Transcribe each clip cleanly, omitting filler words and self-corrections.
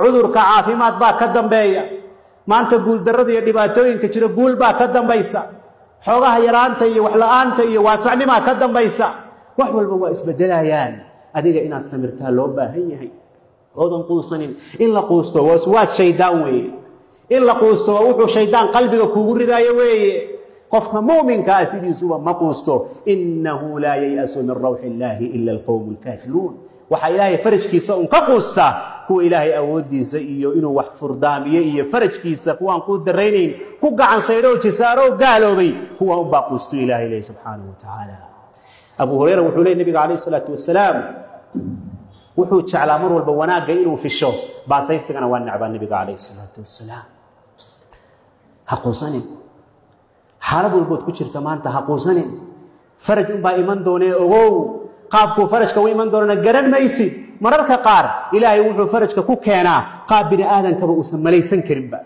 cudurka caafimaad baa ka dambeeya maanta guul darrada iyo dhibaatooyinka jira guul baa ka dambaysa xoogaha yaraanta iyo wax la'aanta iyo waasacnima ka dambaysa wax walba waa isbedelayaan adiga inaad samirtaa loo baahan yahay oodan quusanin in la quusto waswaas shaydaan weeye in la quusto wuxuu shaydaan qalbiga kuugu ridaayo weeye qofka muuminka ah sidiisuba ma quusto innahu laa yayasu min rawxi illaahi ila alqawmu alkaafiruun waxa ilaahay farajkiisa un ka quusta kuwa ilaahay awoodiisa iyo inuu wax furdaamiyo iyo farajkiisa kuwaan ku daraynayn ku gacan saydho jisaaro gaaloobay kuwa un baa quusto ilaahay leeyahay subxaanahu wa tacaala abu hurayra wuxuu leeyahay nabiga calayhi salaatu wasalaam wuxuu jeclaa mar walba wanaagga inuu fisho baasaysigana waa necbaa nabiga calayhi salaatu wasalaam ha quusanin xaalad walbood ku jirta maanta ha quusanin faraj unbaa iman doonee ogow qaabkuu farajka u iman doonana garan maysid mararka qaar ilaahay wuxuu farajka ku keenaa qaab bini aadankaba uusan malaysan karinba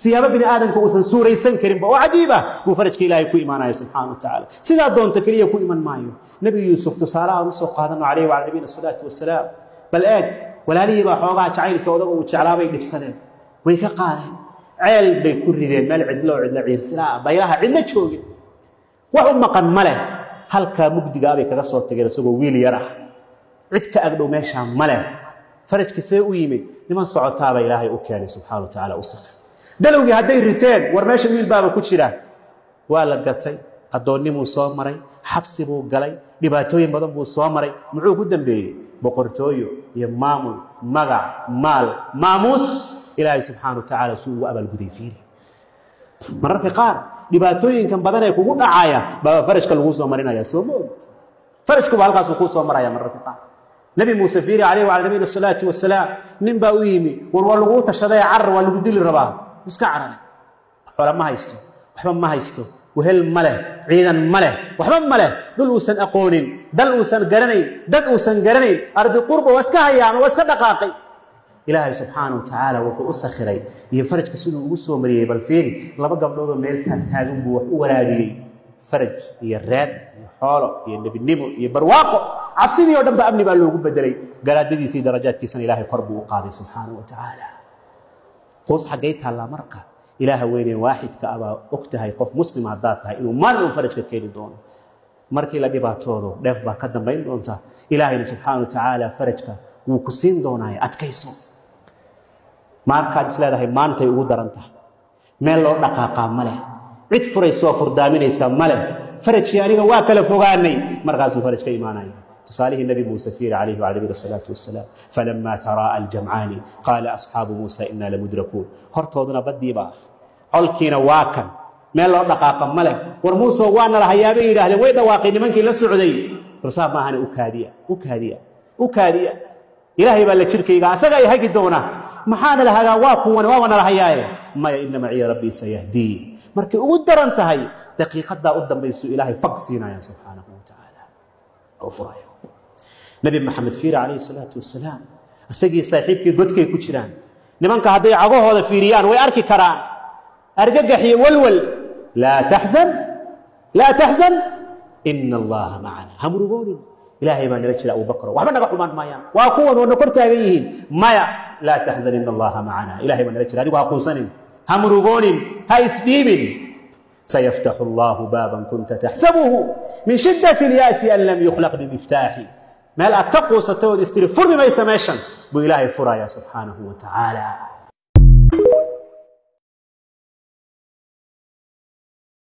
siyaabo bini aadanka uusan suuraysan karinba oo cajiib ah buu farajka ilaahay ku imaanaya subxaana wa tacaala sidaa doonta keliya ku iman maayo nebi yuusuf tusaale aan usoo qaadano calayhi wacala nabiyina asalaatu wasalaam bal eeg walaalihii baa xoogaha jacaylka odaga uu jeclaabay dhibsadeen way ka qaadeen ceel bay ku rideen meel cidlo ciirsilaa baylaha cidlo joogin wax u maqan ma leh halkaa mugdigaa bay kaga soo tageen isagoo wiil yar ah cid ka agdhow meeshaa ma leh farajkiisee u yimid niman socotaaba ilaahay u keenay subxaana wa tacaala u sakhr dalowgii hadday riteen war meesha wiil baaba ku jira waa la gatay addoonnimuu soo maray xabsi buu galay dhibaatooyin badan buu soo maray muxuu ku dambeeyey boqortooyo iyo maamul magac maal maamuus ilaahay subxaana wa tacaala suu ugu abaalguday fiiri mararka qaar dhibaatooyinkan badan ee kugu dhacaya baa farajka lagu soo marinaya soo mood farajku baa halkaas ku soo maraya mararka qaar nabi muuse fiiri calayhi wa nabiyina salaatu wasalaam nin baa u yimi war waa lagu tashaday carar waa lagu dili rabaa iska cararay xoolo ma haysto waxba ma haysto wehel ma leh ciidan ma leh waxba ma leh dhul uusan aqoonin dal uusan garanayn dad uusan garanayn ardi qurba waa iska hayaan waa iska dhaqaaqay ilaahay subxaana wa tacaala wuxuu u sakhiray iyo farajka siduu ugu soo mariyey bal fiiri laba gabdhoodoo meel taagtaagan buu wax u waraabiyey faraj iyo reed iyo xoolo iyo nebinimo iyo barwaaqo cabsidii oo dhan ba amni baa loogu bedelay garaadadiisa iyo darajaadkiisana ilaahay kor buu u qaaday subxaana wa tacaala quus xaggay taallaa marka ilaaha weynee waaxidka abaa og tahay qof muslima haddaad tahay inuu maalin uu farajka keeni doono markii la dhibaatoodo dheef baa ka dambayn doonta ilaahayna subxaana wa tacaala farajka wuu ku siin doonaaye adkayso markaad is leedahay maantay ugu daran tahay meel loo dhaqaaqaa ma leh cid furaysoo furdaaminaysa ma leh farajkii aniga waa kala fogaanay markaasuu faraj ka imaanaya tusaalihii nabi muuse fiiri calayhi wacala nabiyina asalaatu wasalaam falamaa taraa'a aljamcaani qaala asxaabu muusa innaa lamudrakuun hortooduna baddiiba colkiina waa kan meel loo dhaqaaqa ma leh war muuse waana la hayaabay yidhaahdeen way dhawaaqay nimankii la socday warsaab maahana u kaadiya ilaahay baa la jirkayga asaga ay hagi doona maxaana la hagaa waa kuwan waa wana la hayaaye maya inna maciya rabbii sayahdiin markay ugu daran tahay daqiiqadaa u dambaysu ilaahay fag siinaya subxaanahu wa tacaala oo furayo nabi maxamed fiiri calayhi salaatu wasalaam isagii saaxiibkii godkay ku jiraan nimanka hadday cagahooda fiiriyaan way arki karaan argagax iyo walwal laa taxzan ina allaha macana ha murugoonin ilaahay baa nala jira abubakro waxba naga xumaan maayaan waa kuwan wana kor taagan yihiin maya laa taxzan ina allaha macana ilahay baa nala jira adigu ha quusanin ha murugoonin ha isdhiibin sayaftaxu allahu baaban kunta taxsabuhu min shiddati ilyaasi an lam yukhlaq bimiftaaxi meel aad ka quusatay ood istiri furmi maysa meeshan buu ilaahay furayaa subxaanahu wa tacaala